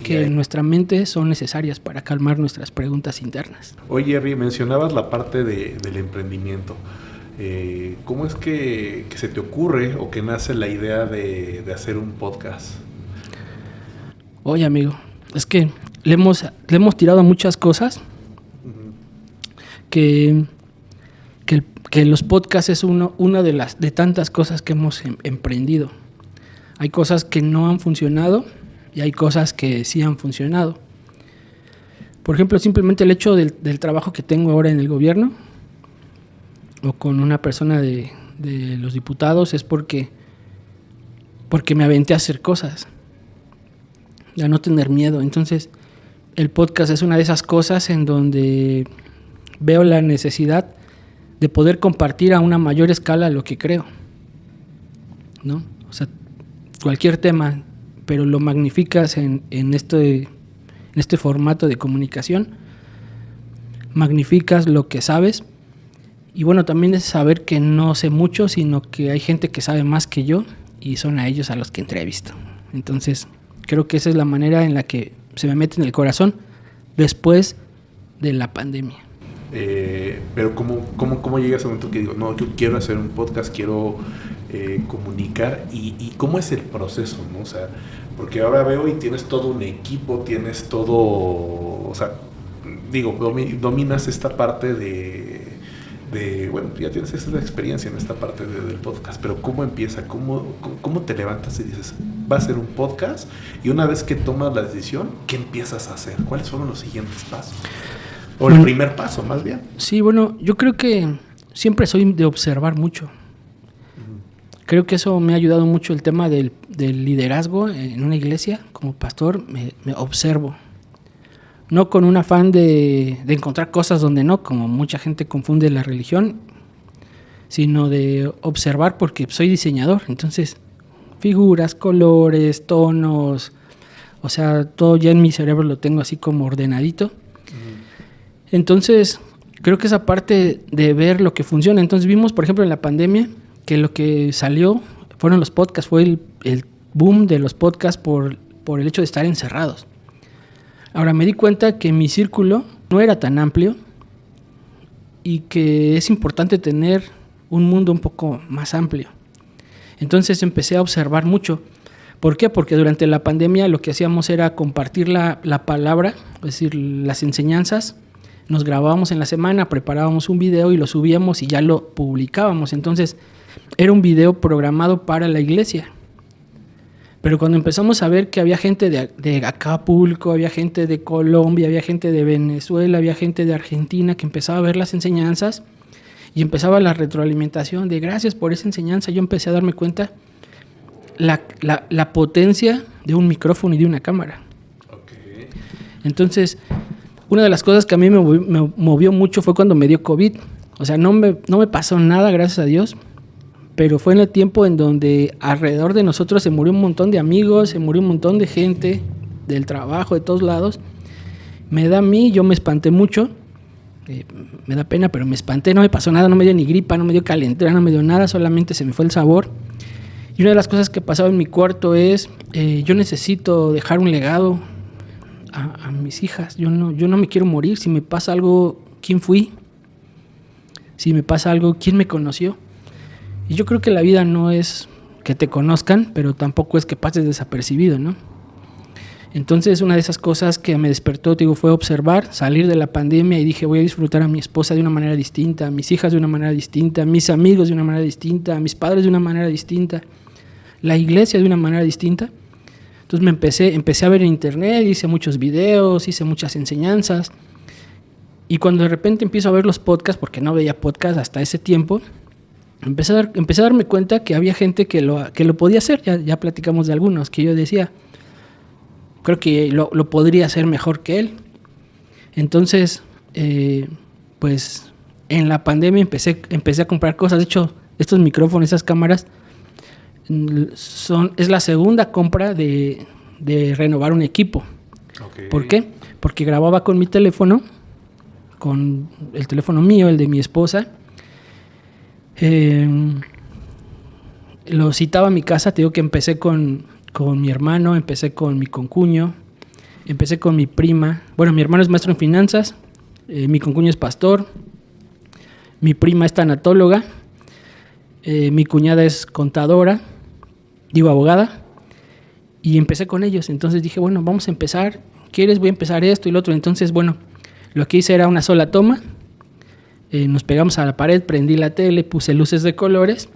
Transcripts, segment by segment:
que en nuestra mente son necesarias para calmar nuestras preguntas internas. Oye, Jerry, mencionabas la parte del emprendimiento. ¿Cómo es que se te ocurre o que nace la idea de hacer un podcast? Oye, amigo, es que le hemos tirado muchas cosas. Uh-huh. Que los podcasts es una de tantas cosas que hemos emprendido. Hay cosas que no han funcionado y hay cosas que sí han funcionado. Por ejemplo, simplemente el hecho del trabajo que tengo ahora en el gobierno o con una persona de los diputados es porque me aventé a hacer cosas, a no tener miedo. Entonces, el podcast es una de esas cosas en donde veo la necesidad de poder compartir a una mayor escala lo que creo, ¿no? O sea, cualquier tema, pero lo magnificas en este formato de comunicación, magnificas lo que sabes, y bueno, también es saber que no sé mucho, sino que hay gente que sabe más que yo, y son a ellos a los que entrevisto. Entonces, creo que esa es la manera en la que se me mete en el corazón después de la pandemia. Pero ¿cómo llega ese momento que digo, no, yo quiero hacer un podcast, quiero comunicar, y cómo es el proceso, ¿no? O sea, porque ahora veo y tienes todo un equipo, tienes todo, o sea, digo, dominas esta parte de bueno, ya tienes esa experiencia en esta parte del podcast, pero ¿cómo empieza? ¿Cómo te levantas y dices, va a ser un podcast? Y una vez que tomas la decisión, ¿qué empiezas a hacer? ¿Cuáles fueron los siguientes pasos? O el primer paso, más bien. Sí, bueno, yo creo que siempre soy de observar mucho. Uh-huh. Creo que eso me ha ayudado mucho el tema del liderazgo en una iglesia. Como pastor me observo. No con un afán de encontrar cosas donde no, como mucha gente confunde la religión, sino de observar porque soy diseñador. Entonces, figuras, colores, tonos, o sea, todo ya en mi cerebro lo tengo así como ordenadito. Uh-huh. Entonces, creo que esa parte de ver lo que funciona. Entonces, vimos, por ejemplo, en la pandemia, que lo que salió fueron los podcasts. Fue el boom de los podcasts por el hecho de estar encerrados. Ahora, me di cuenta que mi círculo no era tan amplio y que es importante tener un mundo un poco más amplio. Entonces, empecé a observar mucho. ¿Por qué? Porque durante la pandemia lo que hacíamos era compartir la palabra, es decir, las enseñanzas. Nos grabábamos en la semana, preparábamos un video y lo subíamos y ya lo publicábamos. Entonces, era un video programado para la iglesia. Pero cuando empezamos a ver que había gente de Acapulco, había gente de Colombia, había gente de Venezuela, había gente de Argentina que empezaba a ver las enseñanzas y empezaba la retroalimentación de gracias por esa enseñanza, yo empecé a darme cuenta la potencia de un micrófono y de una cámara. Okay. Entonces, una de las cosas que a mí me movió mucho fue cuando me dio COVID. O sea, no me pasó nada, gracias a Dios, pero fue en el tiempo en donde alrededor de nosotros se murió un montón de amigos, se murió un montón de gente del trabajo, de todos lados. Me da a mí, yo me espanté mucho, me da pena, pero me espanté, no me pasó nada, no me dio ni gripa, no me dio calentura, no me dio nada, solamente se me fue el sabor. Y una de las cosas que pasaba en mi cuarto es, yo necesito dejar un legado a mis hijas, yo no me quiero morir. Si me pasa algo, ¿quién fui? Si me pasa algo, ¿quién me conoció? Y yo creo que la vida no es que te conozcan, pero tampoco es que pases desapercibido, ¿no? Entonces, una de esas cosas que me despertó, te digo, fue observar, salir de la pandemia y dije, voy a disfrutar a mi esposa de una manera distinta, a mis hijas de una manera distinta, a mis amigos de una manera distinta, a mis padres de una manera distinta, la iglesia de una manera distinta. Entonces empecé a ver en internet, hice muchos videos, hice muchas enseñanzas. Y cuando de repente empiezo a ver los podcasts, porque no veía podcasts hasta ese tiempo, empecé a darme cuenta que había gente que lo podía hacer. Ya platicamos de algunos, que yo decía, creo que lo podría hacer mejor que él. Entonces, pues en la pandemia empecé a comprar cosas. De hecho, estos micrófonos, esas cámaras, es la segunda compra de renovar un equipo. Okay. ¿Por qué? Porque grababa con mi teléfono, con el teléfono mío, el de mi esposa. Lo citaba a mi casa. Te digo que empecé con mi hermano, empecé con mi concuño, Empecé con mi prima. Bueno, mi hermano es maestro en finanzas, mi concuño es pastor, mi prima es tanatóloga, mi cuñada es contadora, abogada, y empecé con ellos. Entonces dije, bueno, vamos a empezar. ¿Quieres? Voy a empezar esto y lo otro. Entonces, bueno, lo que hice era una sola toma. Nos pegamos a la pared, prendí la tele, puse luces de colores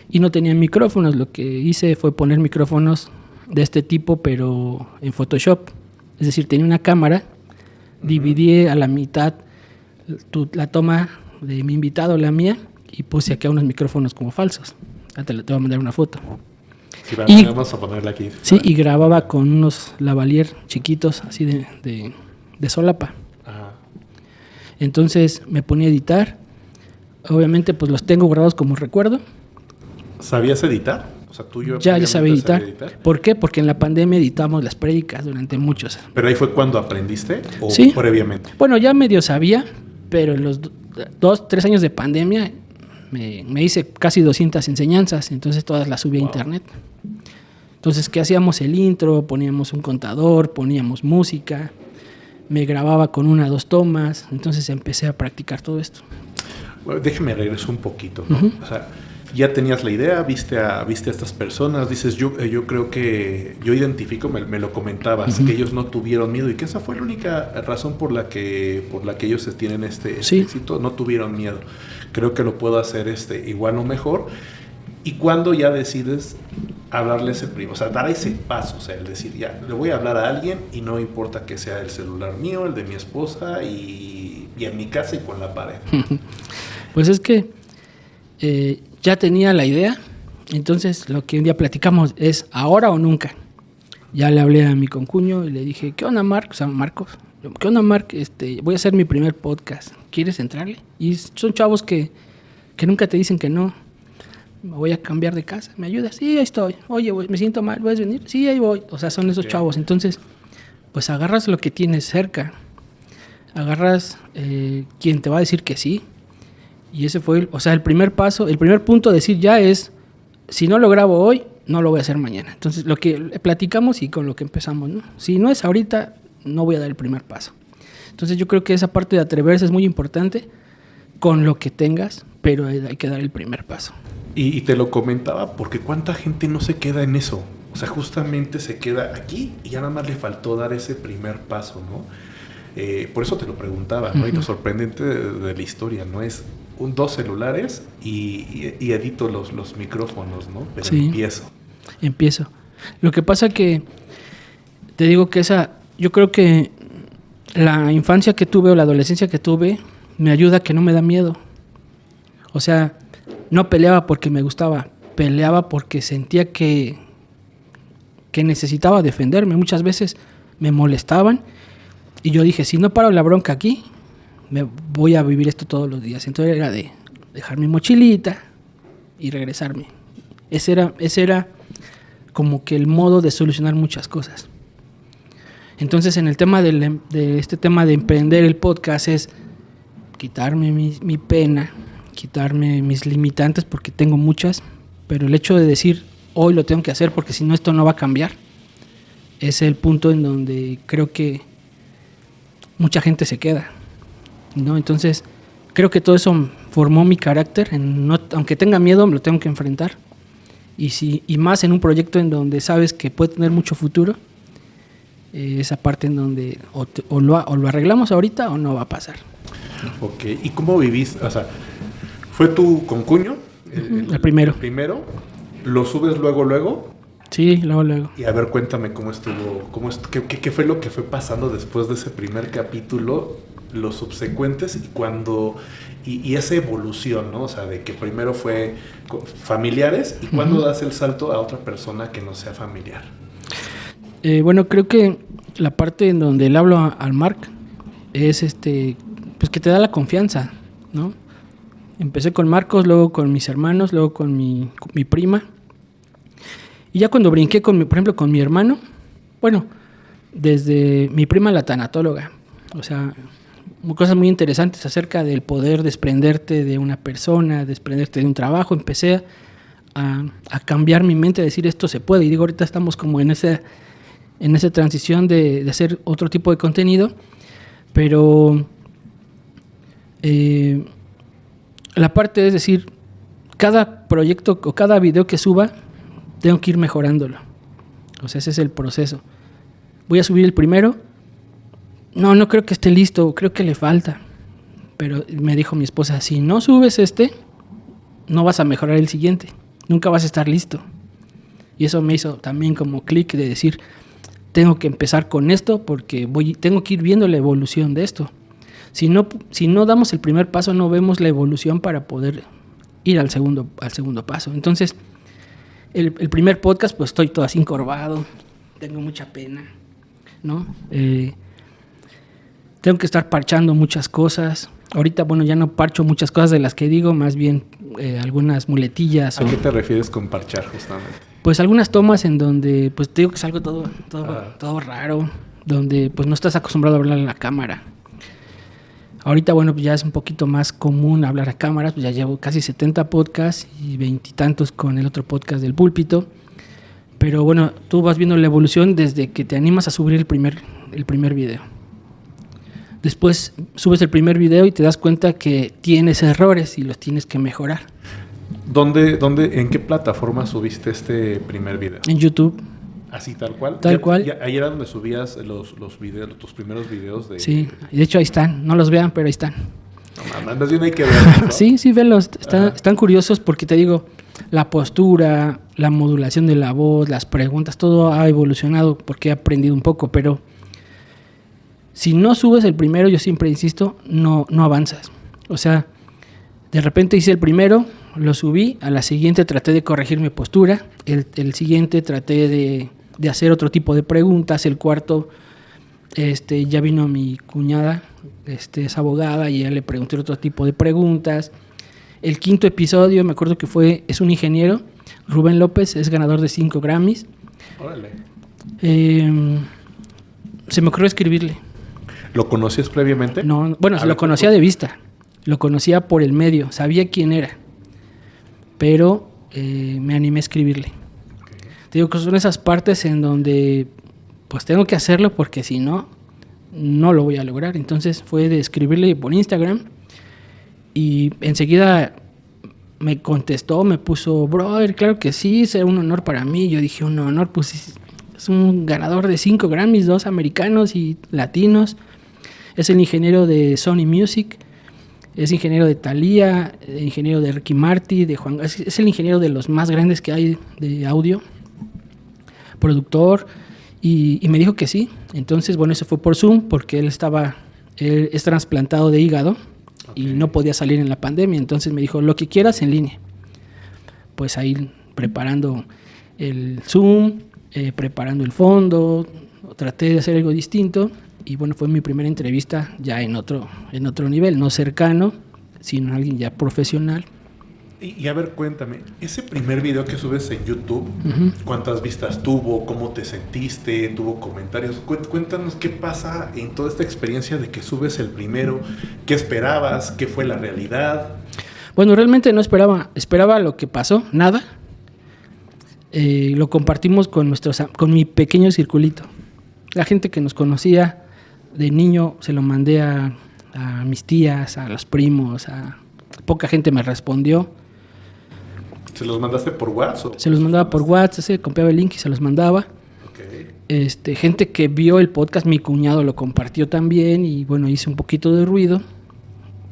y no tenía micrófonos. Lo que hice fue poner micrófonos de este tipo, pero en Photoshop. Es decir, tenía una cámara, dividí a la mitad la toma de mi invitado, la mía, y puse acá unos micrófonos como falsos. Te voy a mandar una foto. Sí, vamos a ponerla aquí. Sí, y grababa con unos lavalier chiquitos, así de solapa. Ajá. Entonces me ponía a editar. Obviamente, pues los tengo grabados como recuerdo. ¿Sabías editar? O sea, tú y yo ya sabía editar. ¿Por qué? Porque en la pandemia editamos las prédicas durante muchos. ¿Pero ahí fue cuando aprendiste o sí, previamente? Bueno, ya medio sabía, pero en los 2-3 años de pandemia me hice casi 200 enseñanzas, entonces todas las subí a internet. Entonces, ¿qué hacíamos? El intro, poníamos un contador, poníamos música, me grababa con 1 o 2 tomas, entonces empecé a practicar todo esto. Bueno, déjeme regreso un poquito, ¿no? Uh-huh. O sea, ya tenías la idea, viste a estas personas, dices, yo creo que, yo identifico, me lo comentabas, uh-huh, que ellos no tuvieron miedo y que esa fue la única razón por la que ellos tienen este sí, éxito, no tuvieron miedo. Creo que lo puedo hacer igual o mejor. Y cuando ya decides hablarle ese primo, o sea, dar ese paso, o sea, el decir, ya, le voy a hablar a alguien y no importa que sea el celular mío, el de mi esposa y en mi casa y con la pared. Pues es que ya tenía la idea, entonces lo que un día platicamos es ahora o nunca. Ya le hablé a mi concuño y le dije, ¿qué onda, Marc? O sea, Marcos, ¿qué onda, Marc? Voy a hacer mi primer podcast, ¿quieres entrarle? Y son chavos que nunca te dicen que no. Me voy a cambiar de casa, ¿me ayudas? Sí, ahí estoy. Oye, me siento mal, ¿puedes venir? Sí, ahí voy. O sea, son esos chavos. Entonces, pues agarras lo que tienes cerca. Agarras quien te va a decir que sí. Y ese fue, el primer paso, el primer punto a decir ya es, si no lo grabo hoy, no lo voy a hacer mañana. Entonces, lo que platicamos y con lo que empezamos, ¿no? Si no es ahorita, no voy a dar el primer paso. Entonces, yo creo que esa parte de atreverse es muy importante con lo que tengas, pero hay que dar el primer paso. Y te lo comentaba porque cuánta gente no se queda en eso. O sea, justamente se queda aquí y ya nada más le faltó dar ese primer paso, ¿no? Por eso te lo preguntaba, ¿no? Uh-huh. Y lo sorprendente de la historia, ¿no? Es 2 celulares y edito los micrófonos, ¿no? Pero sí, empiezo. Lo que pasa que te digo que yo creo que la infancia que tuve o la adolescencia que tuve me ayuda a que no me da miedo. O sea, no peleaba porque me gustaba, peleaba porque sentía que necesitaba defenderme. Muchas veces me molestaban y yo dije, si no paro la bronca aquí, me voy a vivir esto todos los días. Entonces era de dejar mi mochilita y regresarme. Ese era como que el modo de solucionar muchas cosas. Entonces, en el tema de este tema de emprender el podcast es quitarme mi pena, quitarme mis limitantes porque tengo muchas, pero el hecho de decir hoy lo tengo que hacer porque si no esto no va a cambiar, es el punto en donde creo que mucha gente se queda, ¿no? Entonces creo que todo eso formó mi carácter, aunque tenga miedo me lo tengo que enfrentar y más en un proyecto en donde sabes que puede tener mucho futuro, esa parte en donde o lo arreglamos ahorita o no va a pasar. Ok, ¿y cómo viviste? O sea, ¿fue tu concuño? El primero. El primero. ¿Lo subes luego? Sí, luego. Y a ver, cuéntame cómo estuvo, qué fue lo que fue pasando después de ese primer capítulo, los subsecuentes y esa evolución, ¿no? O sea, de que primero fue familiares y cuándo das el salto a otra persona que no sea familiar. Bueno, creo que la parte en donde le hablo al Marc es pues que te da la confianza, ¿no? Empecé con Marcos, luego con mis hermanos, luego con mi prima. Y ya cuando brinqué, por ejemplo, con mi hermano, bueno, desde mi prima la tanatóloga, o sea, cosas muy interesantes acerca del poder desprenderte de una persona, desprenderte de un trabajo. Empecé a cambiar mi mente, a decir esto se puede. Y digo, ahorita estamos como en ese en esa transición de hacer otro tipo de contenido, pero la parte es decir, cada proyecto o cada video que suba, tengo que ir mejorándolo. O sea, ese es el proceso. Voy a subir el primero, no creo que esté listo, creo que le falta. Pero me dijo mi esposa, si no subes no vas a mejorar el siguiente, nunca vas a estar listo. Y eso me hizo también como clic de decir, tengo que empezar con esto porque tengo que ir viendo la evolución de esto. Si no damos el primer paso, no vemos la evolución para poder ir al segundo paso. Entonces, el primer podcast, pues estoy todo así encorvado, tengo mucha pena, ¿no? Tengo que estar parchando muchas cosas. Ahorita, bueno, ya no parcho muchas cosas de las que digo, más bien algunas muletillas. ¿A qué te refieres con parchar justamente? Pues algunas tomas en donde, pues te digo que es algo todo raro, donde pues no estás acostumbrado a hablar a la cámara. Ahorita, bueno, pues ya es un poquito más común hablar a cámaras, pues ya llevo casi 70 podcasts y 20 y tantos con el otro podcast del Púlpito. Pero bueno, tú vas viendo la evolución desde que te animas a subir el primer video. Después subes el primer video y te das cuenta que tienes errores y los tienes que mejorar. ¿En qué plataforma subiste este primer video? En YouTube. ¿Así tal cual? Tal cual. Ahí era donde subías los videos, tus primeros videos de... Sí, de hecho ahí están. No los vean, pero ahí están. No, más bien hay que verlos, ¿no? Sí, velos. Están curiosos porque te digo, la postura, la modulación de la voz, las preguntas, todo ha evolucionado porque he aprendido un poco, pero si no subes el primero, yo siempre insisto, no avanzas. O sea, de repente hice el primero, lo subí, a la siguiente traté de corregir mi postura, el siguiente traté de hacer otro tipo de preguntas, el cuarto ya vino mi cuñada, es abogada, y ya le pregunté otro tipo de preguntas. El quinto episodio, me acuerdo que es un ingeniero, Rubén López, es ganador de 5 Grammys. Órale. Se me ocurrió escribirle. ¿Lo conocías previamente? No, bueno, lo conocía de vista, lo conocía por el medio, sabía quién era, pero me animé a escribirle. Okay. Te digo que son esas partes en donde pues tengo que hacerlo porque si no lo voy a lograr. Entonces fue de escribirle por Instagram y enseguida me contestó, me puso, brother, claro que sí, será un honor para mí. Yo dije, un honor, pues es un ganador de 5 Grammys, 2 americanos y latinos. Es el ingeniero de Sony Music, es ingeniero de Thalía, ingeniero de Ricky Martin, de Juan, es el ingeniero de los más grandes que hay de audio, productor, y me dijo que sí. Entonces, bueno, eso fue por Zoom, porque él es trasplantado de hígado. Okay. Y no podía salir en la pandemia, entonces me dijo, lo que quieras en línea. Pues ahí preparando el Zoom, preparando el fondo, traté de hacer algo distinto. Y bueno, fue mi primera entrevista ya en otro nivel, no cercano, sino alguien ya profesional. Y a ver, cuéntame, ese primer video que subes en YouTube, uh-huh, ¿cuántas vistas tuvo? ¿Cómo te sentiste? ¿Tuvo comentarios? Cuéntanos qué pasa en toda esta experiencia de que subes el primero. ¿Qué esperabas? ¿Qué fue la realidad? Bueno, realmente no esperaba lo que pasó, nada. Lo compartimos con mi pequeño circulito. La gente que nos conocía de niño se lo mandé a mis tías, a los primos, poca gente me respondió. ¿Se los mandaste por WhatsApp? Se los mandaba por WhatsApp, se copiaba el link y se los mandaba. Okay. Gente que vio el podcast, mi cuñado lo compartió también y bueno, hice un poquito de ruido.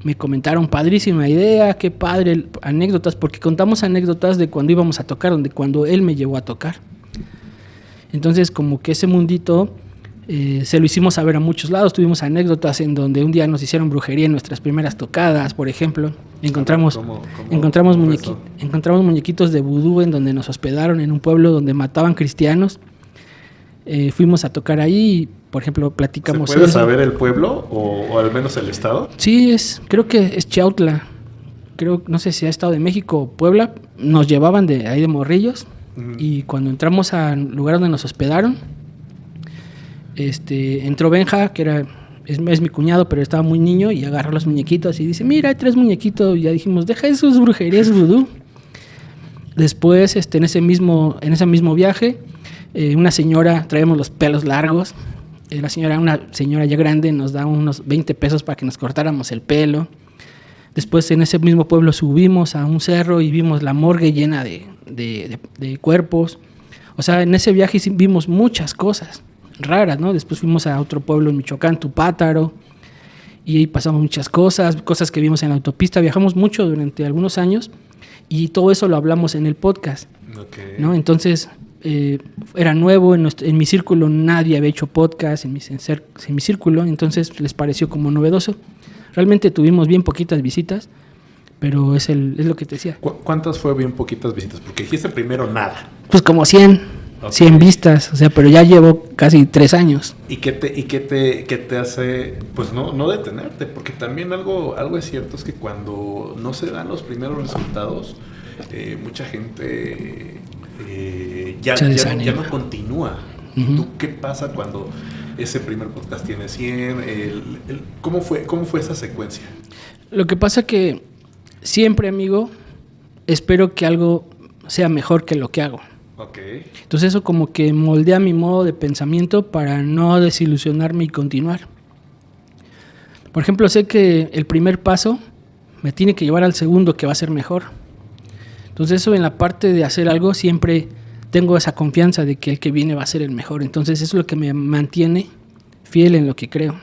Me comentaron, padrísima idea, qué padre, anécdotas, porque contamos anécdotas de cuando íbamos a tocar, cuando él me llevó a tocar. Entonces, como que ese mundito se lo hicimos saber a muchos lados. Tuvimos anécdotas en donde un día nos hicieron brujería en nuestras primeras tocadas, por ejemplo. Encontramos muñequitos de vudú en donde nos hospedaron en un pueblo donde mataban cristianos. Fuimos a tocar ahí y, por ejemplo, platicamos. ¿Se puede saber el pueblo o al menos el estado? Sí, creo que es Chautla. No sé si es Estado de México o Puebla. Nos llevaban de ahí de morrillos. Uh-huh. Y cuando entramos al lugar donde nos hospedaron, entró Benja, que es mi cuñado, pero estaba muy niño, y agarró los muñequitos y dice, mira, hay 3 muñequitos. Y ya dijimos, deja esos brujerías vudú. Después, en ese mismo viaje, una señora, traemos los pelos largos, una señora ya grande nos da unos 20 pesos para que nos cortáramos el pelo. Después en ese mismo pueblo subimos a un cerro y vimos la morgue llena de cuerpos. O sea, en ese viaje vimos muchas cosas raras, ¿no? Después fuimos a otro pueblo en Michoacán, Tupátaro, y ahí pasamos muchas cosas que vimos en la autopista. Viajamos mucho durante algunos años y todo eso lo hablamos en el podcast, okay, ¿no? Entonces, era nuevo, en mi círculo nadie había hecho podcast, en mi círculo, entonces les pareció como novedoso. Realmente tuvimos bien poquitas visitas, pero es lo que te decía. ¿Cuántas fue bien poquitas visitas? Porque dijiste primero nada. Pues como 100, okay, 100 vistas, o sea, pero ya llevo casi 3 años. ¿Y qué te hace, pues no detenerte? Porque también algo es cierto, es que cuando no se dan los primeros resultados, mucha gente ya no continúa. Uh-huh. ¿Tú qué pasa cuando ese primer podcast tiene 100? ¿Cómo fue esa secuencia? Lo que pasa que siempre, amigo, espero que algo sea mejor que lo que hago. Okay. Entonces eso como que moldea mi modo de pensamiento para no desilusionarme y continuar. Por ejemplo, sé que el primer paso me tiene que llevar al segundo, que va a ser mejor. Entonces eso, en la parte de hacer algo, siempre tengo esa confianza de que el que viene va a ser el mejor. Entonces eso es lo que me mantiene fiel en lo que creo.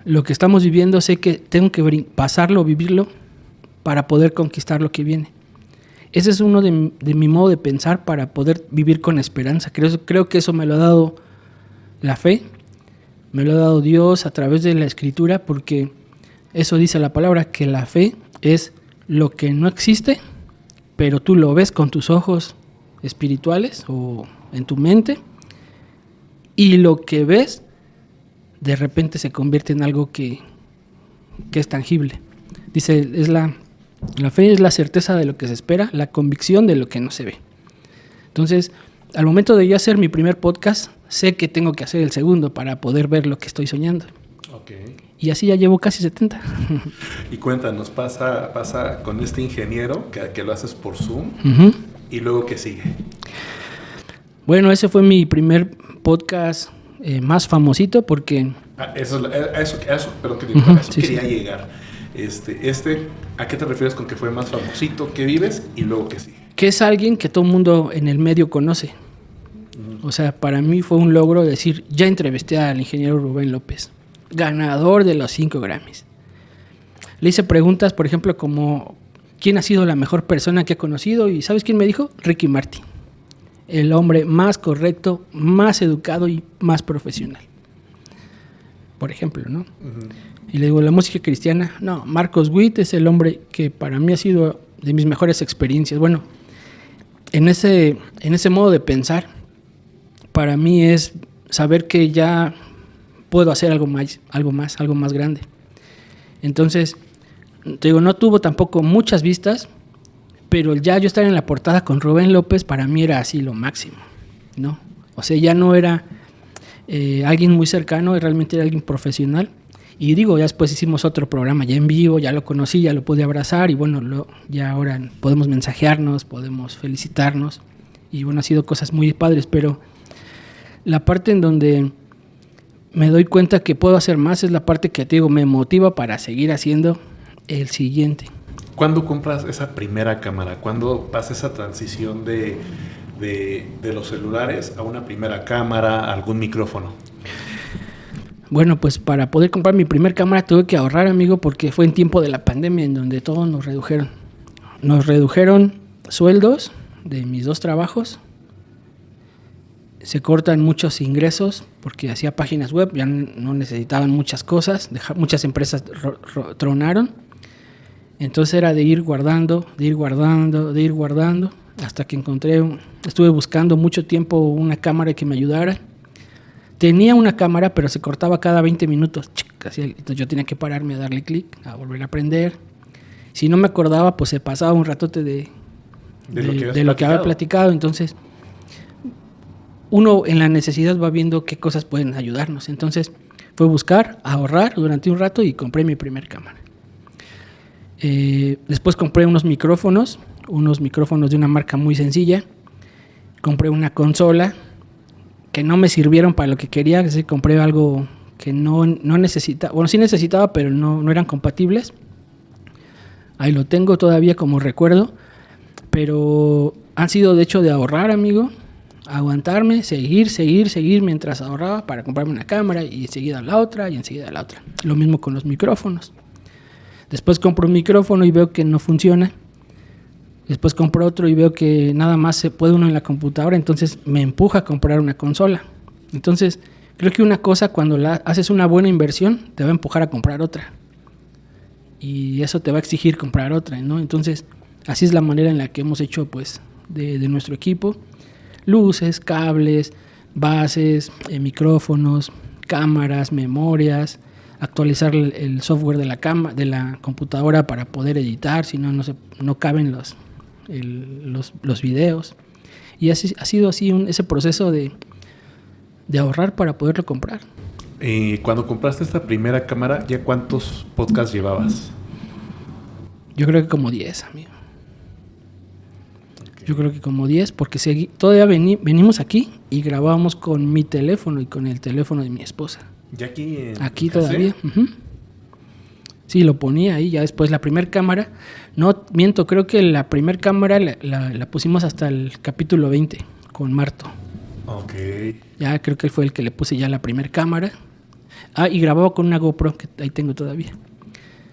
Lo que estamos viviendo, sé que tengo que pasarlo, vivirlo, para poder conquistar lo que viene. Ese es uno de mi modo de pensar para poder vivir con esperanza. Creo que eso me lo ha dado la fe, me lo ha dado Dios a través de la Escritura, porque eso dice la palabra, que la fe es lo que no existe, pero tú lo ves con tus ojos espirituales o en tu mente, y lo que ves de repente se convierte en algo que es tangible. Dice, la fe es la certeza de lo que se espera, la convicción de lo que no se ve. Entonces, al momento de yo hacer mi primer podcast, sé que tengo que hacer el segundo para poder ver lo que estoy soñando. Okay. Y así ya llevo casi 70. Y cuéntanos, pasa con este ingeniero que lo haces por Zoom, uh-huh, y luego ¿qué sigue? Bueno, ese fue mi primer podcast más famosito, porque... Perdón que digo, uh-huh, eso quería llegar. ¿A qué te refieres con que fue más famosito? ¿Qué vives? Y luego ¿qué sigue? Que es alguien que todo el mundo en el medio conoce. Uh-huh. O sea, para mí fue un logro decir, ya entrevisté al ingeniero Rubén López, ganador de los 5 Grammys. Le hice preguntas, por ejemplo, como ¿quién ha sido la mejor persona que he conocido? Y ¿sabes quién me dijo? Ricky Martin. El hombre más correcto, más educado y más profesional. Por ejemplo, ¿no? Uh-huh. Y le digo, la música cristiana, no, Marcos Witt es el hombre que para mí ha sido de mis mejores experiencias. Bueno, en ese modo de pensar, para mí es saber que ya puedo hacer algo más grande. Entonces, te digo, no tuvo tampoco muchas vistas, pero ya yo estar en la portada con Rubén López para mí era así lo máximo, ¿no? O sea, ya no era alguien muy cercano, realmente era alguien profesional. Y digo, ya después hicimos otro programa ya en vivo, ya lo conocí, ya lo pude abrazar y bueno, ya ahora podemos mensajearnos, podemos felicitarnos y bueno, ha sido cosas muy padres, pero la parte en donde me doy cuenta que puedo hacer más es la parte que te digo, me motiva para seguir haciendo el siguiente. ¿Cuándo compras esa primera cámara? ¿Cuándo pasa esa transición de los celulares a una primera cámara, a algún micrófono? Bueno, pues para poder comprar mi primer cámara tuve que ahorrar, amigo, porque fue en tiempo de la pandemia en donde todos nos redujeron. Nos redujeron sueldos de mis 2 trabajos. Se cortan muchos ingresos porque hacía páginas web, ya no necesitaban muchas cosas, muchas empresas tronaron. Entonces era de ir guardando, hasta que estuve buscando mucho tiempo una cámara que me ayudara. Tenía una cámara, pero se cortaba cada 20 minutos. Entonces yo tenía que pararme a darle clic, a volver a aprender. Si no me acordaba, pues se pasaba un ratote de lo que había platicado. Entonces, uno en la necesidad va viendo qué cosas pueden ayudarnos. Entonces, fue buscar, ahorrar durante un rato y compré mi primer cámara. Después compré unos micrófonos de una marca muy sencilla. compré una consola que no me sirvieron para lo que quería, es decir, compré algo que no necesitaba, bueno, sí necesitaba, pero no eran compatibles. Ahí lo tengo todavía como recuerdo, pero han sido de hecho de ahorrar, amigo, aguantarme, seguir mientras ahorraba para comprarme una cámara y enseguida la otra y enseguida la otra. Lo mismo con los micrófonos. Después compro un micrófono y veo que no funciona. Después compro otro y veo que nada más se puede uno en la computadora, entonces me empuja a comprar una consola. Entonces, creo que una cosa cuando haces una buena inversión te va a empujar a comprar otra. Y eso te va a exigir comprar otra, ¿no? Entonces, así es la manera en la que hemos hecho, pues, de nuestro equipo. Luces, cables, bases, micrófonos, cámaras, memorias, actualizar el software de la computadora para poder editar, si no, no caben los videos. Y así, ha sido así ese proceso de ahorrar para poderlo comprar. Cuando compraste esta primera cámara, ¿ya cuántos podcasts llevabas? Yo creo que como 10, amigo. Okay. Yo creo que como 10, porque todavía venimos aquí y grabábamos con mi teléfono y con el teléfono de mi esposa. ¿Ya aquí? Aquí todavía. Uh-huh. Sí, lo ponía ahí. Ya después la primera cámara, no miento, creo que la primera cámara la pusimos hasta el capítulo 20 con Marto. Ok. Ya creo que él fue el que le puse ya la primera cámara. Y grababa con una GoPro que ahí tengo todavía.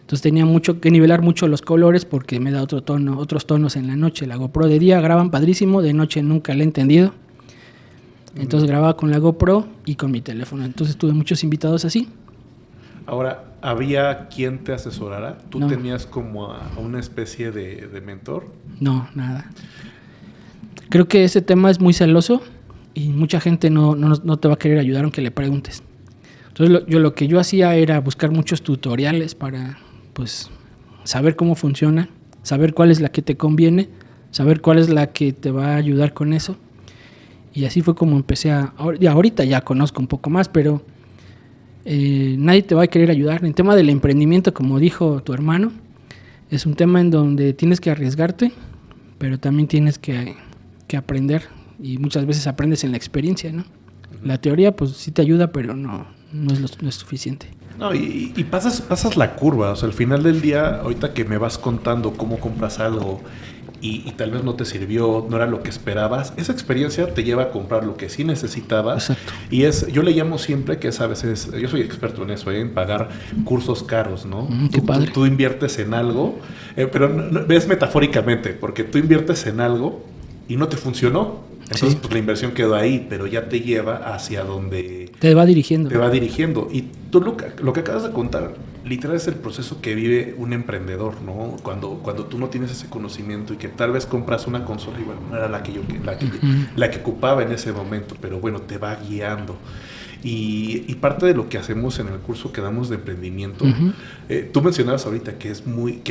Entonces tenía que nivelar mucho los colores porque me da otros tonos en la noche. La GoPro de día graban padrísimo, de noche nunca la he entendido. Entonces grababa con la GoPro y con mi teléfono. Entonces tuve muchos invitados así. Ahora, ¿había quien te asesorara? ¿Tú No. tenías como a una especie de mentor? No, nada. Creo que ese tema es muy celoso y mucha gente no te va a querer ayudar aunque le preguntes. Entonces lo que yo hacía era buscar muchos tutoriales para pues saber cómo funciona, saber cuál es la que te conviene, saber cuál es la que te va a ayudar con eso. Y así fue como empecé ahorita ya conozco un poco más, pero nadie te va a querer ayudar. En el tema del emprendimiento, como dijo tu hermano, es un tema en donde tienes que arriesgarte, pero también tienes que aprender. Y muchas veces aprendes en la experiencia, ¿no? Uh-huh. La teoría, pues sí te ayuda, pero no es suficiente. No, y pasas la curva. O sea, al final del día, ahorita que me vas contando cómo compras algo y tal vez no te sirvió, no era lo que esperabas, esa experiencia te lleva a comprar lo que sí necesitabas. Exacto. Y yo le llamo siempre que es a veces, yo soy experto en eso, en pagar cursos caros, ¿no? Qué padre. Tú inviertes en algo, pero no, ves metafóricamente, porque tú inviertes en algo y no te funcionó. Entonces, pues la inversión quedó ahí, pero ya te lleva hacia donde... Te va dirigiendo. Y tú lo que acabas de contar, literal es el proceso que vive un emprendedor, ¿no? Cuando tú no tienes ese conocimiento y que tal vez compras una consola y bueno, no era la que ocupaba en ese momento, pero bueno, te va guiando. Y parte de lo que hacemos en el curso que damos de emprendimiento, tú mencionabas ahorita que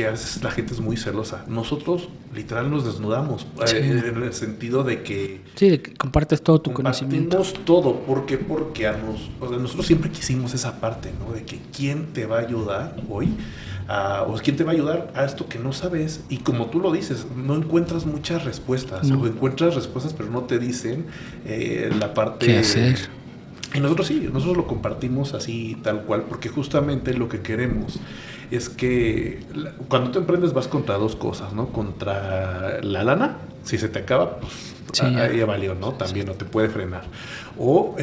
a veces la gente es muy celosa. Nosotros literal nos desnudamos, en el sentido de que... Sí, de que compartes todo tu conocimiento. Compartimos todo. ¿Por qué? Porque nosotros siempre quisimos esa parte, ¿no? De que quién te va a ayudar hoy, o quién te va a ayudar a esto que no sabes. Y como tú lo dices, no encuentras muchas respuestas. No. O encuentras respuestas, pero no te dicen la parte... ¿Qué hacer? Y nosotros lo compartimos así tal cual, porque justamente lo que queremos es que cuando tú emprendes vas contra dos cosas, ¿no? Contra la lana, si se te acaba, pues sí, ahí ya valió, ¿no? También no te puede frenar. O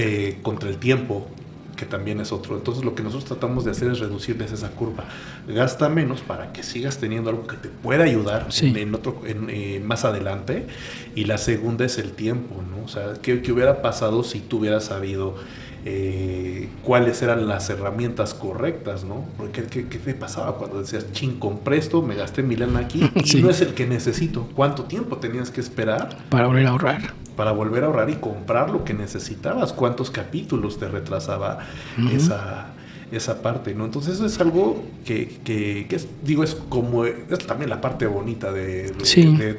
contra el tiempo, que también es otro. Entonces lo que nosotros tratamos de hacer es reducirles esa curva. Gasta menos para que sigas teniendo algo que te pueda ayudar más adelante. Y la segunda es el tiempo, ¿no? O sea, ¿qué hubiera pasado si tú hubieras sabido cuáles eran las herramientas correctas, ¿no? Porque ¿qué te pasaba cuando decías, compré esto, me gasté mi lana aquí y no es el que necesito? ¿Cuánto tiempo tenías que esperar? Para volver a ahorrar. Para volver a ahorrar y comprar lo que necesitabas. ¿Cuántos capítulos te retrasaba esa parte, ¿no? Entonces eso es algo que es también la parte bonita de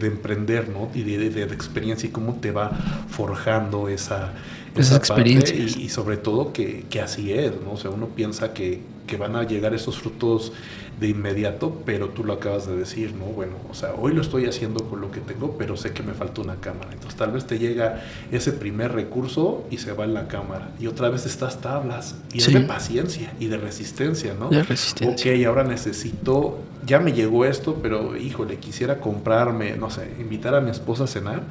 emprender, ¿no? Y de experiencia y cómo te va forjando esa experiencias. Y sobre todo que así es, ¿no? O sea, uno piensa que que van a llegar esos frutos de inmediato, pero tú lo acabas de decir, ¿no? Bueno, o sea, hoy lo estoy haciendo con lo que tengo, pero sé que me falta una cámara. Entonces tal vez te llega ese primer recurso y se va en la cámara. Y otra vez estas tablas. Y Sí. es de paciencia y de resistencia, ¿no? De resistencia. Ok, ahora necesito, ya me llegó esto, pero híjole, quisiera comprarme, no sé, invitar a mi esposa a cenar,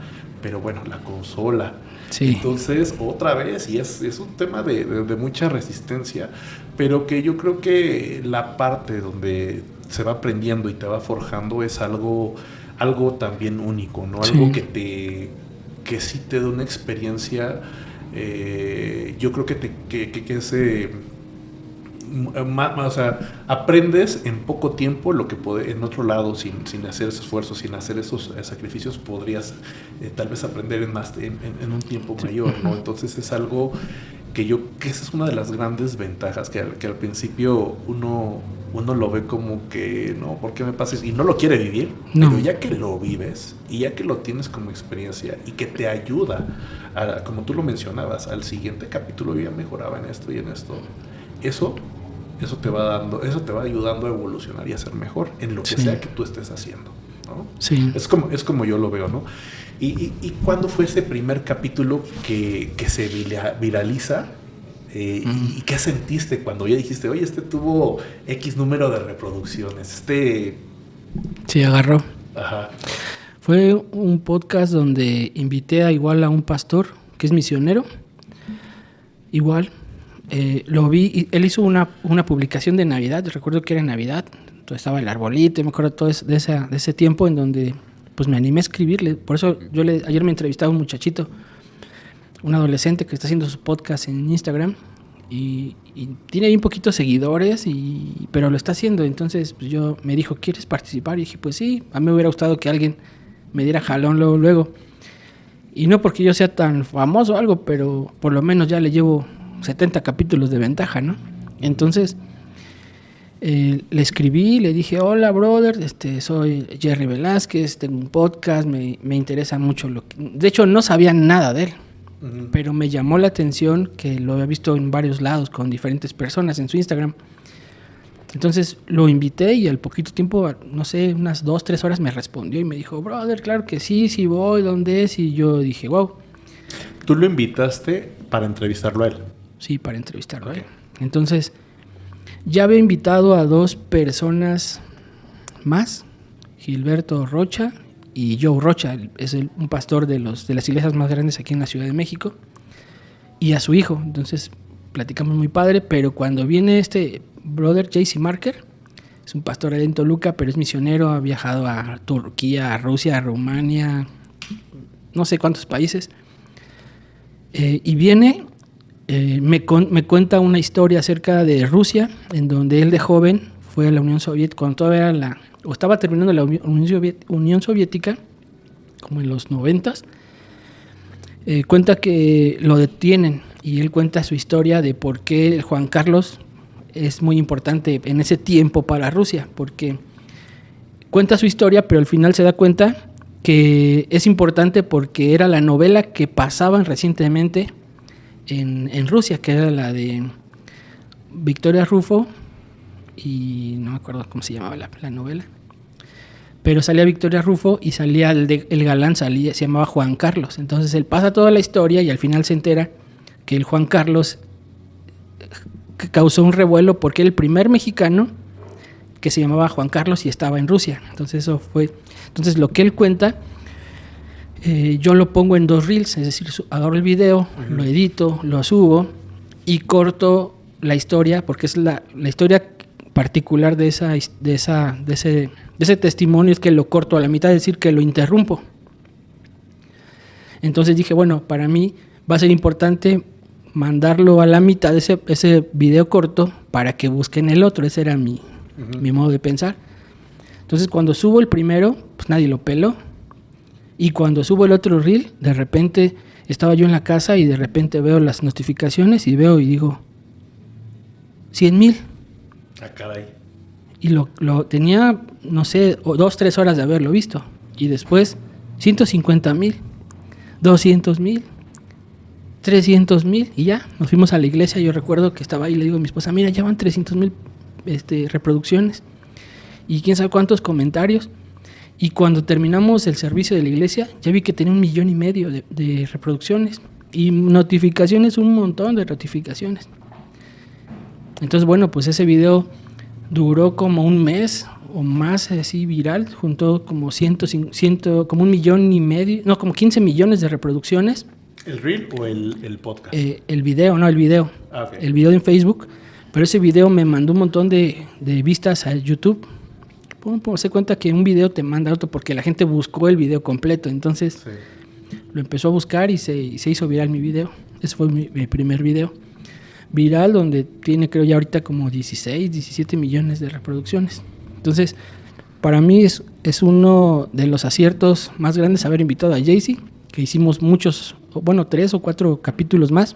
pero bueno, la consola. Sí. Entonces, otra vez, y es un tema de mucha resistencia, pero que yo creo que la parte donde se va aprendiendo y te va forjando es algo también único, ¿no? Algo Sí. que sí te da una experiencia, yo creo que o sea, aprendes en poco tiempo lo que en otro lado, sin hacer ese esfuerzo, sin hacer esos sacrificios, podrías tal vez aprender en un tiempo mayor, ¿no? Entonces es algo que esa es una de las grandes ventajas, que al principio uno lo ve como que, no, ¿por qué me pasa eso? Y no lo quiere vivir, No. pero ya que lo vives y ya que lo tienes como experiencia y que te ayuda, como tú lo mencionabas, al siguiente capítulo yo ya mejoraba en esto y en esto, eso te va ayudando a evolucionar y a ser mejor en lo que Sí. sea que tú estés haciendo, ¿no? Sí. Es como yo lo veo, ¿no? ¿Y cuándo fue ese primer capítulo que se viraliza? ¿Y qué sentiste cuando ya dijiste, oye, este tuvo X número de reproducciones? Sí, agarró. Ajá. Fue un podcast donde invité a un pastor que es misionero. Igual, lo vi, y él hizo una publicación de Navidad, recuerdo que era Navidad, entonces estaba el arbolito, me acuerdo todo de ese tiempo en donde pues me animé a escribirle. Por eso ayer me entrevistaba un muchachito, un adolescente que está haciendo su podcast en Instagram y tiene ahí un poquito seguidores, pero lo está haciendo. Entonces pues me dijo, ¿quieres participar? Y dije, pues sí, a mí me hubiera gustado que alguien me diera jalón luego. Y no porque yo sea tan famoso o algo, pero por lo menos ya le llevo 70 capítulos de ventaja, ¿no? Entonces le escribí, le dije, hola brother, soy Jerry Velázquez, tengo un podcast, me interesa mucho de hecho no sabía nada de él, pero me llamó la atención que lo había visto en varios lados con diferentes personas en su Instagram. Entonces lo invité y al poquito tiempo, no sé, unas 2-3 horas me respondió y me dijo, brother, claro que sí voy, ¿dónde es? Y yo dije, wow. ¿Tú lo invitaste para entrevistarlo a él? Sí, para entrevistarlo a él. Entonces, ya había invitado a 2 personas más, Gilberto Rocha y Joe Rocha, es un pastor de las iglesias más grandes aquí en la Ciudad de México, y a su hijo. Entonces, platicamos muy padre, pero cuando viene este brother JC Marker, es un pastor en Toluca, pero es misionero, ha viajado a Turquía, a Rusia, a Rumania, no sé cuántos países, y viene, me cuenta una historia acerca de Rusia, en donde él de joven fue a la Unión Soviética, cuando todavía era estaba terminando la Unión Soviética, como en los 90s. Cuenta que lo detienen y él cuenta su historia de por qué el Juan Carlos es muy importante en ese tiempo para Rusia, porque cuenta su historia, pero al final se da cuenta que es importante porque era la novela que pasaban recientemente en Rusia, que era la de Victoria Rufo, y no me acuerdo cómo se llamaba la novela, pero salía Victoria Rufo y salía el galán, se llamaba Juan Carlos. Entonces él pasa toda la historia y al final se entera que el Juan Carlos causó un revuelo porque era el primer mexicano que se llamaba Juan Carlos y estaba en Rusia. Entonces entonces lo que él cuenta, yo lo pongo en 2 reels, es decir, agarro el video, lo edito, lo subo y corto la historia, porque es la historia particular de ese testimonio, es que lo corto a la mitad, es decir, que lo interrumpo. Entonces dije, bueno, para mí va a ser importante mandarlo a la mitad de ese video corto para que busquen el otro. Ese era mi modo de pensar. Entonces cuando subo el primero, pues nadie lo peló. Y cuando subo el otro reel, de repente estaba yo en la casa y de repente veo las notificaciones y digo, 100,000. Ah, caray. Y lo tenía, no sé, 2-3 horas de haberlo visto. Y después 150,000, 200,000, 300,000 y ya, nos fuimos a la iglesia. Yo recuerdo que estaba ahí y le digo a mi esposa, mira, ya van 300,000 reproducciones y quién sabe cuántos comentarios. Y cuando terminamos el servicio de la iglesia, ya vi que tenía 1,5 millones de reproducciones y notificaciones, un montón de notificaciones. Entonces, bueno, pues ese video duró como un mes o más así viral, juntó como como 1,5 millones, no, como 15 millones de reproducciones. ¿El reel o el podcast? El video, no, el video. Okay. El video en Facebook, pero ese video me mandó un montón de vistas a YouTube. Se cuenta que un video te manda otro porque la gente buscó el video completo, entonces sí. Lo empezó a buscar y se hizo viral mi video. Ese fue mi primer video viral, donde tiene creo ya ahorita como 16, 17 millones de reproducciones. Entonces, para mí es uno de los aciertos más grandes haber invitado a Jaycee, que hicimos muchos, 3 o 4 capítulos más.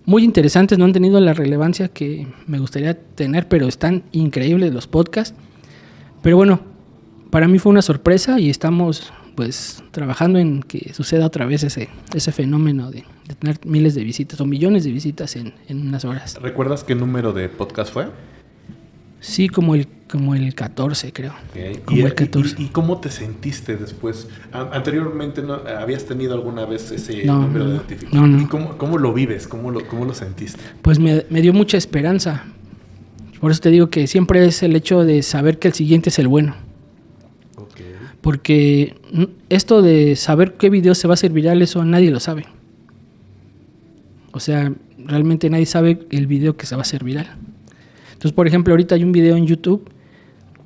Muy interesantes, no han tenido la relevancia que me gustaría tener, pero están increíbles los podcasts. Pero bueno, para mí fue una sorpresa y estamos pues trabajando en que suceda otra vez ese fenómeno de tener miles de visitas o millones de visitas en unas horas. ¿Recuerdas qué número de podcast fue? Sí, como el 14, creo. Okay. Como el 14. ¿Y cómo te sentiste después? ¿Anteriormente no habías tenido alguna vez ese número de notificación? No. ¿Y cómo lo vives? ¿Cómo lo sentiste? Pues me dio mucha esperanza. Por eso te digo que siempre es el hecho de saber que el siguiente es el bueno. Okay. Porque esto de saber qué video se va a hacer viral, eso nadie lo sabe. O sea, realmente nadie sabe el video que se va a hacer viral. Entonces, por ejemplo, ahorita hay un video en YouTube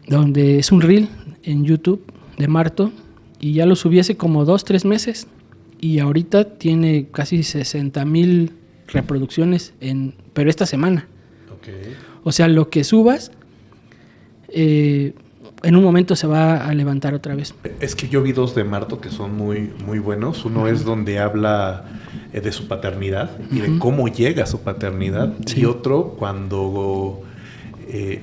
donde es un reel en YouTube de Marto y ya lo subí hace como 2-3 meses y ahorita tiene casi 60,000 reproducciones pero esta semana. Okay. O sea, lo que subas en un momento se va a levantar otra vez. Es que yo vi 2 de Marto que son muy, muy buenos. Uno es donde habla de su paternidad y de cómo llega a su paternidad. Sí. Y otro cuando...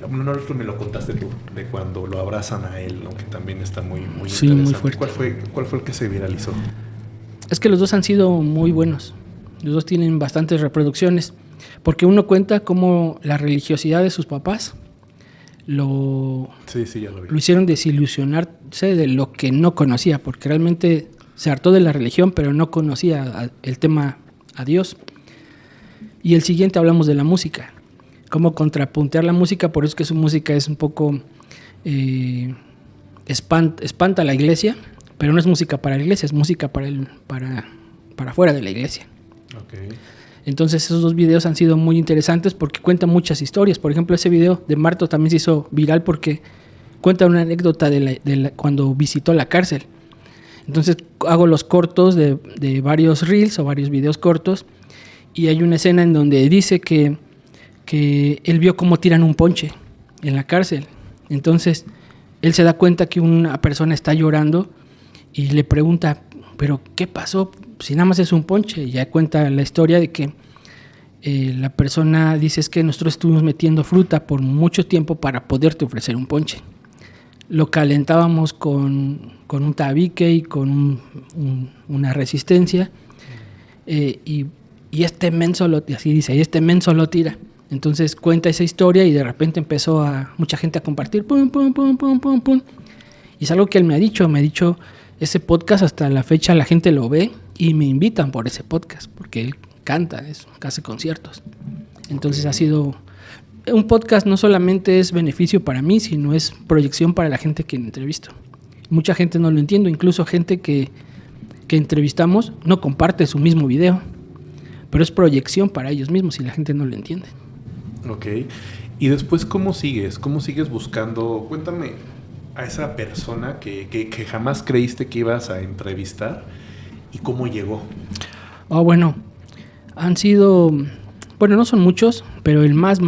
no, me lo contaste tú, de cuando lo abrazan a él, ¿no? Que también está muy sí, interesante. Muy fuerte. ¿Cuál fue el que se viralizó? Es que los dos han sido muy buenos. Los dos tienen bastantes reproducciones. Porque uno cuenta cómo la religiosidad de sus papás lo hicieron desilusionarse de lo que no conocía, porque realmente se hartó de la religión, pero no conocía el tema a Dios. Y el siguiente hablamos de la música. Cómo contrapuntear la música, por eso es que su música es un poco espanta a la iglesia, pero no es música para la iglesia, es música para fuera de la iglesia. Okay. Entonces esos 2 videos han sido muy interesantes porque cuentan muchas historias. Por ejemplo, ese video de Marto también se hizo viral porque cuenta una anécdota de cuando visitó la cárcel. Entonces hago los cortos de varios reels o varios videos cortos y hay una escena en donde dice que él vio cómo tiran un ponche en la cárcel. Entonces, él se da cuenta que una persona está llorando y le pregunta, ¿pero qué pasó? Si nada más es un ponche. Y ya cuenta la historia de que la persona dice, es que nosotros estuvimos metiendo fruta por mucho tiempo para poderte ofrecer un ponche. Lo calentábamos con un tabique y con una resistencia y este menso así dice, y este menso lo tira. Entonces cuenta esa historia y de repente empezó mucha gente a compartir, pum, pum, pum, pum, pum, pum. Y es algo que él me ha dicho ese podcast hasta la fecha la gente lo ve y me invitan por ese podcast, porque él canta, hace conciertos. Entonces ha sido un podcast, no solamente es beneficio para mí, sino es proyección para la gente que entrevisto. Mucha gente no lo entiende, incluso gente que entrevistamos no comparte su mismo video, pero es proyección para ellos mismos y la gente no lo entiende. Ok. Y después, ¿cómo sigues? ¿Cómo sigues buscando? Cuéntame a esa persona que jamás creíste que ibas a entrevistar y cómo llegó. Bueno, han sido... Bueno, no son muchos, pero el más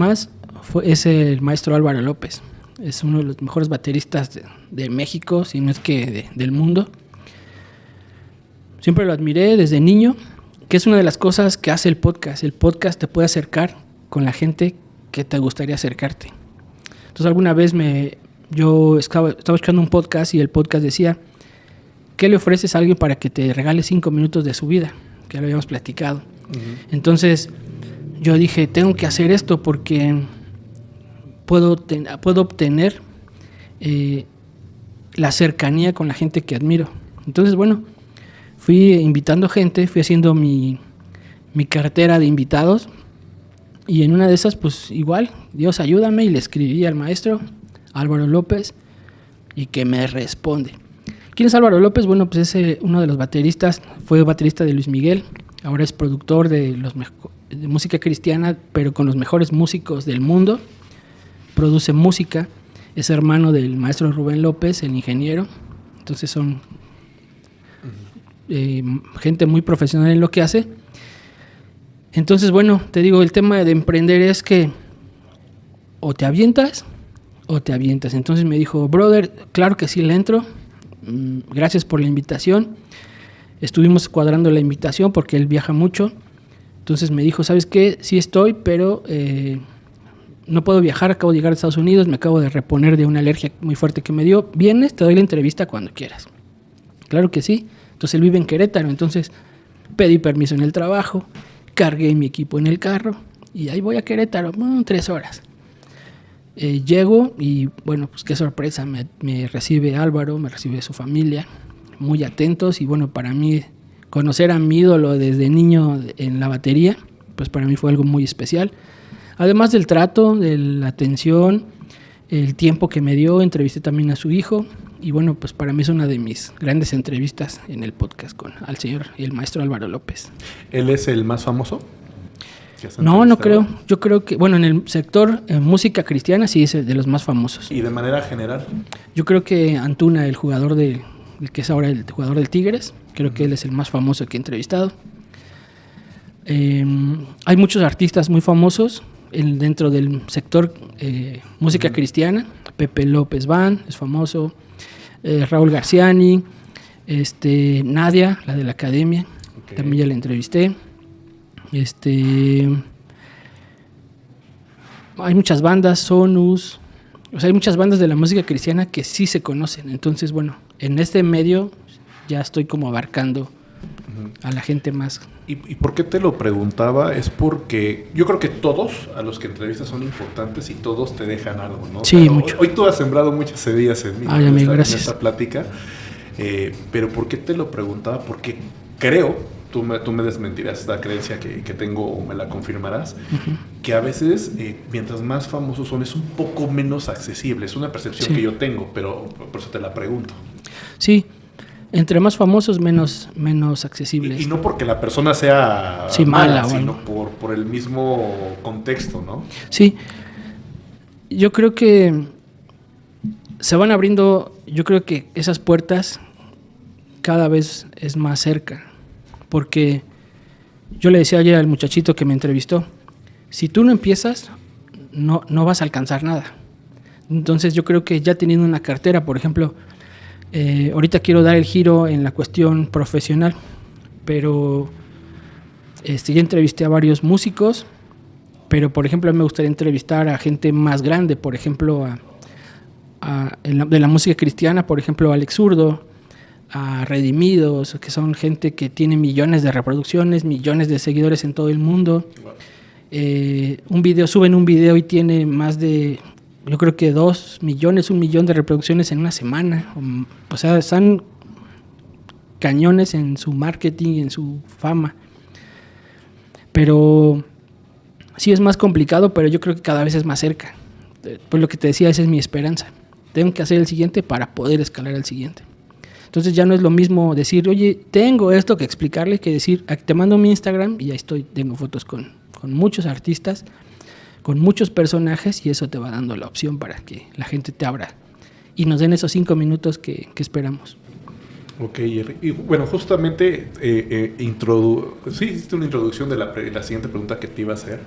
es el maestro Álvaro López. Es uno de los mejores bateristas de México, si no es que del mundo. Siempre lo admiré desde niño, que es una de las cosas que hace el podcast. El podcast te puede acercar con la gente que te gustaría acercarte. Entonces alguna vez yo estaba escuchando un podcast y el podcast decía, ¿qué le ofreces a alguien para que te regale 5 minutos de su vida? que ya lo habíamos platicado. Entonces yo dije, tengo que hacer esto porque puedo obtener la cercanía con la gente que admiro. Entonces, bueno, fui invitando gente, fui haciendo mi cartera de invitados, y en una de esas, pues igual, Dios ayúdame, y le escribí al maestro Álvaro López, y que me responde. ¿Quién es Álvaro López? Bueno, pues es uno de los bateristas, fue baterista de Luis Miguel, ahora es productor de música cristiana, pero con los mejores músicos del mundo, produce música, es hermano del maestro Rubén López, el ingeniero, entonces son gente muy profesional en lo que hace. Entonces, bueno, te digo, el tema de emprender es que o te avientas o te avientas. Entonces me dijo, brother, claro que sí le entro, gracias por la invitación. Estuvimos cuadrando la invitación porque él viaja mucho. Entonces me dijo, ¿sabes qué? Sí estoy, pero no puedo viajar, acabo de llegar a Estados Unidos, me acabo de reponer de una alergia muy fuerte que me dio. Vienes, te doy la entrevista cuando quieras. Claro que sí. Entonces él vive en Querétaro, entonces pedí permiso en el trabajo, cargué mi equipo en el carro y ahí voy a Querétaro, 3 horas. Llego y bueno, pues qué sorpresa, me recibe Álvaro, me recibe su familia, muy atentos, y bueno, para mí conocer a mi ídolo desde niño en la batería, pues para mí fue algo muy especial. Además del trato, de la atención, el tiempo que me dio, entrevisté también a su hijo, y bueno, pues para mí es una de mis grandes entrevistas en el podcast al señor y el maestro Álvaro López. ¿Él es el más famoso? No creo. Yo creo que, bueno, en el sector música cristiana sí es de los más famosos. ¿Y de manera general? Yo creo que Antuna, el jugador el que es ahora el jugador del Tigres, creo que él es el más famoso que he entrevistado. Hay muchos artistas muy famosos dentro del sector música cristiana. Pepe López Band es famoso, Raúl Garciani, Nadia, la de la academia, también ya la entrevisté. Hay muchas bandas, Sonus, o sea, hay muchas bandas de la música cristiana que sí se conocen. Entonces, bueno, en este medio ya estoy como abarcando a la gente más. ¿Y por qué te lo preguntaba? Es porque yo creo que todos a los que entrevistas son importantes y todos te dejan algo, ¿no? Sí, pero mucho. Hoy tú has sembrado muchas semillas en mí, Ay, amigo, gracias. En esta plática. Pero ¿por qué te lo preguntaba? Porque creo, tú me desmentirás esta creencia que tengo o me la confirmarás, que a veces, mientras más famosos son, es un poco menos accesible. Es una percepción que yo tengo, pero por eso te la pregunto. Sí. Entre más famosos, menos accesibles. Y no porque la persona sea mala, sino por el mismo contexto, ¿no? Sí. Yo creo que se van abriendo, yo creo que esas puertas cada vez es más cerca. Porque yo le decía ayer al muchachito que me entrevistó, si tú no empiezas, no vas a alcanzar nada. Entonces yo creo que ya teniendo una cartera, por ejemplo, ahorita quiero dar el giro en la cuestión profesional, pero ya entrevisté a varios músicos, pero por ejemplo me gustaría entrevistar a gente más grande, por ejemplo de la música cristiana, por ejemplo a Alex Zurdo, a Redimidos, que son gente que tiene millones de reproducciones, millones de seguidores en todo el mundo. Suben un video y tiene más de, yo creo que 2 millones, 1 millón de reproducciones en una semana. O sea, están cañones en su marketing, en su fama. Pero sí es más complicado, pero yo creo que cada vez es más cerca. Pues lo que te decía, esa es mi esperanza. Tengo que hacer el siguiente para poder escalar al siguiente. Entonces ya no es lo mismo decir, oye, tengo esto que explicarle, que decir, te mando mi Instagram y ya tengo fotos con muchos artistas, con muchos personajes, y eso te va dando la opción para que la gente te abra y nos den esos 5 minutos que esperamos. Ok, y bueno, justamente hiciste una introducción de la siguiente pregunta que te iba a hacer.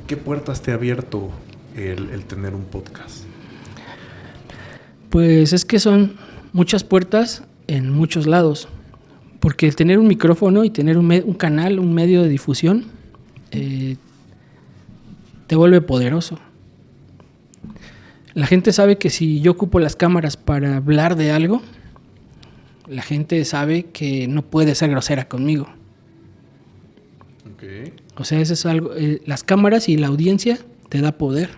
¿Qué puertas te ha abierto el tener un podcast? Pues es que son muchas puertas en muchos lados, porque el tener un micrófono y tener un canal, un medio de difusión, te vuelve poderoso. La gente sabe que si yo ocupo las cámaras para hablar de algo, la gente sabe que no puede ser grosera conmigo. O sea, eso es algo, las cámaras y la audiencia te da poder.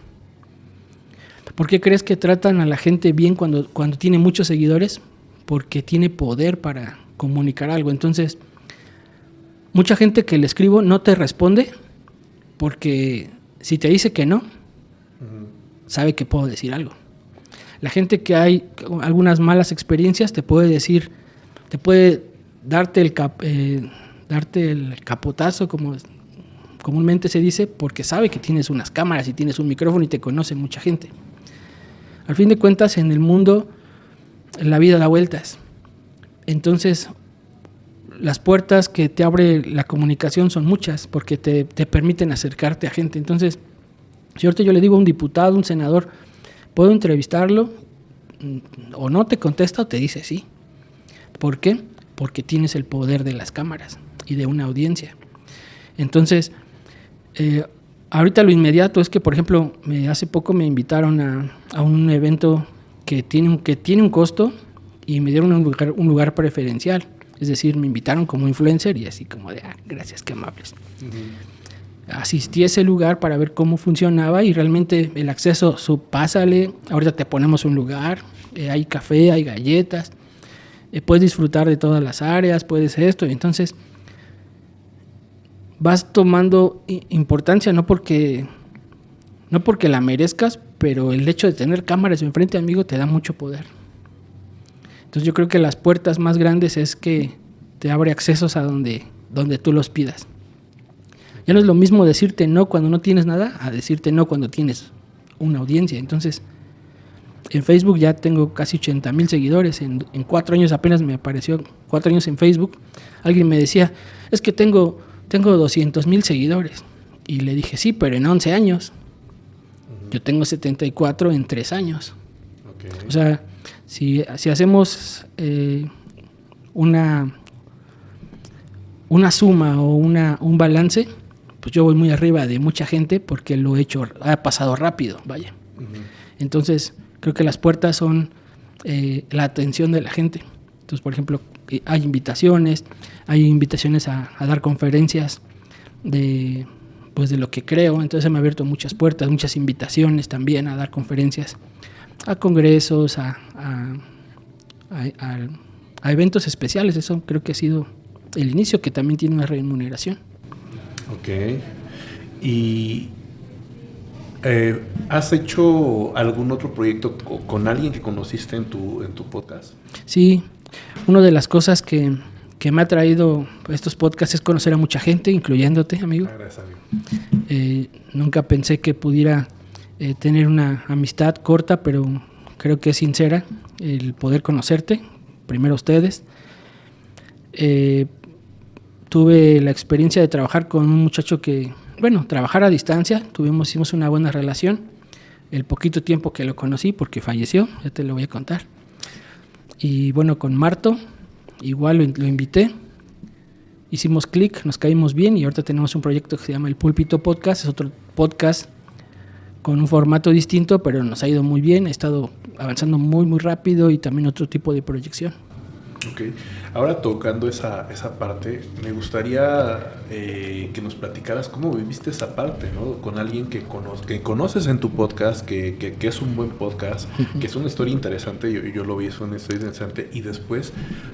¿Por qué crees que tratan a la gente bien cuando tiene muchos seguidores? Porque tiene poder para comunicar algo. Entonces, mucha gente que le escribo no te responde porque si te dice que no, sabe que puedo decir algo. La gente que hay algunas malas experiencias te puede decir, te puede darte el capotazo, como comúnmente se dice, porque sabe que tienes unas cámaras y tienes un micrófono y te conoce mucha gente. Al fin de cuentas, en el mundo, la vida da vueltas. Entonces, las puertas que te abre la comunicación son muchas, porque te permiten acercarte a gente. Entonces, si ahorita yo le digo a un diputado, un senador, ¿puedo entrevistarlo? O no te contesta o te dice sí. ¿Por qué? Porque tienes el poder de las cámaras y de una audiencia. Entonces, ahorita lo inmediato es que, por ejemplo, hace poco me invitaron a un evento que tiene un costo y me dieron un lugar preferencial. Es decir, me invitaron como influencer y así como de, gracias, qué amables. Asistí a ese lugar para ver cómo funcionaba y realmente el acceso, pásale, ahorita te ponemos un lugar, hay café, hay galletas, puedes disfrutar de todas las áreas, puedes esto, y entonces vas tomando importancia, no porque la merezcas, pero el hecho de tener cámaras enfrente, amigo, te da mucho poder. Entonces yo creo que las puertas más grandes es que te abre accesos a donde tú los pidas. Ya no es lo mismo decirte no cuando no tienes nada a decirte no cuando tienes una audiencia. Entonces, en Facebook ya tengo casi 80,000 seguidores. En 4 años apenas me apareció, 4 años en Facebook. Alguien me decía, es que tengo 200,000 seguidores. Y le dije, sí, pero en 11 años. Yo tengo 74 en 3 años. Okay. O sea, si hacemos una suma o un balance, pues yo voy muy arriba de mucha gente porque lo he hecho, ha pasado rápido, vaya. Entonces, creo que las puertas son la atención de la gente. Entonces, por ejemplo, hay invitaciones a dar conferencias de lo que creo. Entonces se me han abierto muchas puertas, muchas invitaciones también a dar conferencias, a congresos, a eventos especiales. Eso creo que ha sido el inicio, que también tiene una remuneración. Ok. ¿Y has hecho algún otro proyecto con alguien que conociste en tu podcast? Sí, una de las cosas que me ha traído estos podcasts es conocer a mucha gente, incluyéndote, amigo. Gracias, amigo. Nunca pensé que pudiera tener una amistad corta, pero creo que es sincera, el poder conocerte, primero ustedes. Tuve la experiencia de trabajar con un muchacho trabajar a distancia, hicimos una buena relación, el poquito tiempo que lo conocí, porque falleció, ya te lo voy a contar. Y bueno, con Marto, igual lo invité, hicimos clic, nos caímos bien y ahorita tenemos un proyecto que se llama El Púlpito Podcast. Es otro podcast con un formato distinto, pero nos ha ido muy bien, ha estado avanzando muy, muy rápido y también otro tipo de proyección. Ok, ahora tocando esa parte, me gustaría que nos platicaras cómo viviste esa parte, ¿no? Con alguien que conoces en tu podcast, que es un buen podcast, que es una historia interesante, yo lo vi, es una historia interesante, y después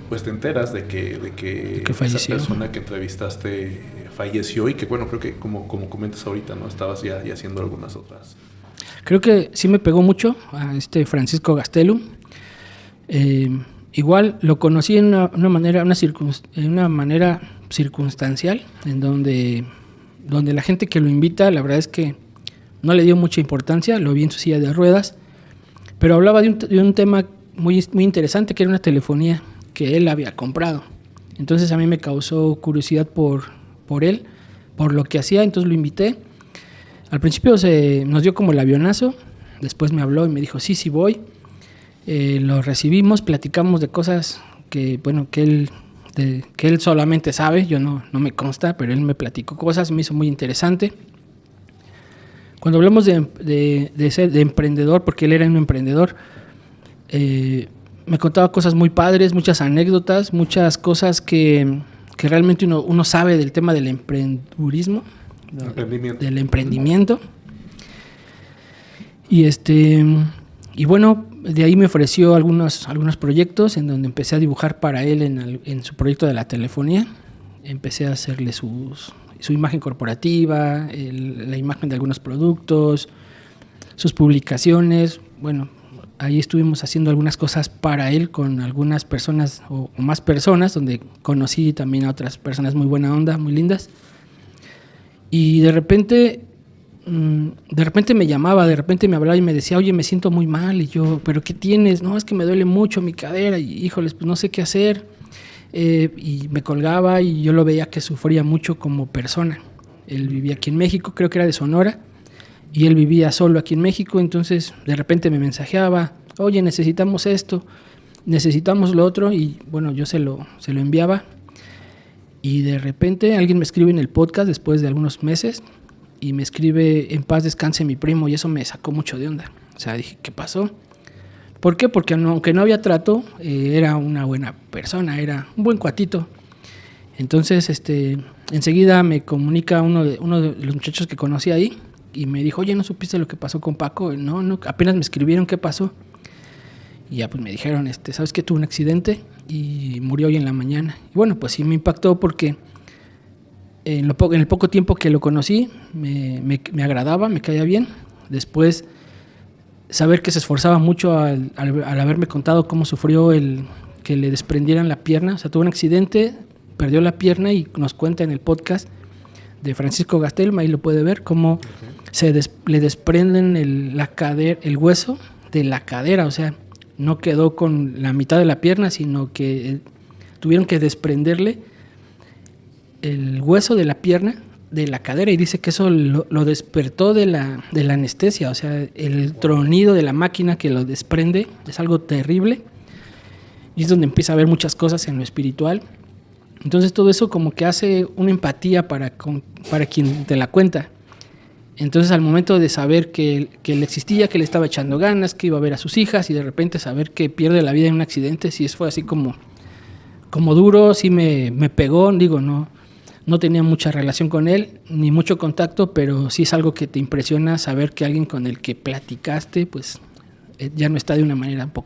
pues te enteras de que esa persona que entrevistaste falleció y que bueno, creo que como comentas ahorita, ¿no? Estabas ya haciendo algunas otras. Creo que sí me pegó mucho a Francisco Gastelum. Igual lo conocí en una manera circunstancial, en donde la gente que lo invita, la verdad es que no le dio mucha importancia, lo vi en su silla de ruedas, pero hablaba de un tema muy, muy interesante, que era una telefonía que él había comprado. Entonces a mí me causó curiosidad por él, por lo que hacía, entonces lo invité. Al principio nos dio como el avionazo, después me habló y me dijo, sí voy. Lo recibimos, platicamos de cosas que él solamente sabe, yo no me consta, pero él me platicó cosas, me hizo muy interesante. Cuando hablamos de emprendedor, porque él era un emprendedor, me contaba cosas muy padres, muchas anécdotas, muchas cosas que realmente uno sabe del tema del emprendedurismo, del emprendimiento. Y bueno, de ahí me ofreció algunos proyectos en donde empecé a dibujar para él en su proyecto de la telefonía. Empecé a hacerle su imagen corporativa, la imagen de algunos productos, sus publicaciones. Bueno, ahí estuvimos haciendo algunas cosas para él con algunas personas o más personas, donde conocí también a otras personas muy buena onda, muy lindas. Y de repente me llamaba, de repente me hablaba y me decía, oye, me siento muy mal. Y yo, ¿pero qué tienes? No, es que me duele mucho mi cadera y híjoles, pues no sé qué hacer. Y me colgaba y yo lo veía que sufría mucho como persona. Él vivía aquí en México, creo que era de Sonora, y él vivía solo aquí en México. Entonces de repente me mensajeaba, oye, necesitamos esto, necesitamos lo otro, y bueno, yo se lo enviaba. Y de repente alguien me escribe en el podcast después de algunos meses y me escribe, en paz descanse mi primo, y eso me sacó mucho de onda. O sea, dije, ¿qué pasó? ¿Por qué? Porque aunque no había trato, era una buena persona, era un buen cuatito. Entonces, enseguida me comunica uno de los muchachos que conocí ahí y me dijo, oye, ¿no supiste lo que pasó con Paco? No, apenas me escribieron qué pasó. Y ya pues me dijeron, ¿sabes qué? Tuvo un accidente y murió hoy en la mañana. Y bueno, pues sí me impactó porque en el poco tiempo que lo conocí me agradaba, me caía bien. Después, saber que se esforzaba mucho al haberme contado cómo sufrió que le desprendieran la pierna. O sea, tuvo un accidente, perdió la pierna, y nos cuenta en el podcast de Francisco Gastelma, ahí lo puede ver, cómo le desprenden el hueso de la cadera. O sea, no quedó con la mitad de la pierna, sino que tuvieron que desprenderle el hueso de la pierna de la cadera, y dice que eso lo despertó de la anestesia. O sea, el tronido de la máquina que lo desprende es algo terrible, y es donde empieza a ver muchas cosas en lo espiritual. Entonces todo eso como que hace una empatía para quien te la cuenta. Entonces al momento de saber que él existía, que él estaba echando ganas, que iba a ver a sus hijas, y de repente saber que pierde la vida en un accidente, sí fue así como duro, sí me pegó. Digo, no tenía mucha relación con él, ni mucho contacto, pero sí es algo que te impresiona saber que alguien con el que platicaste, pues ya no está de una manera un poco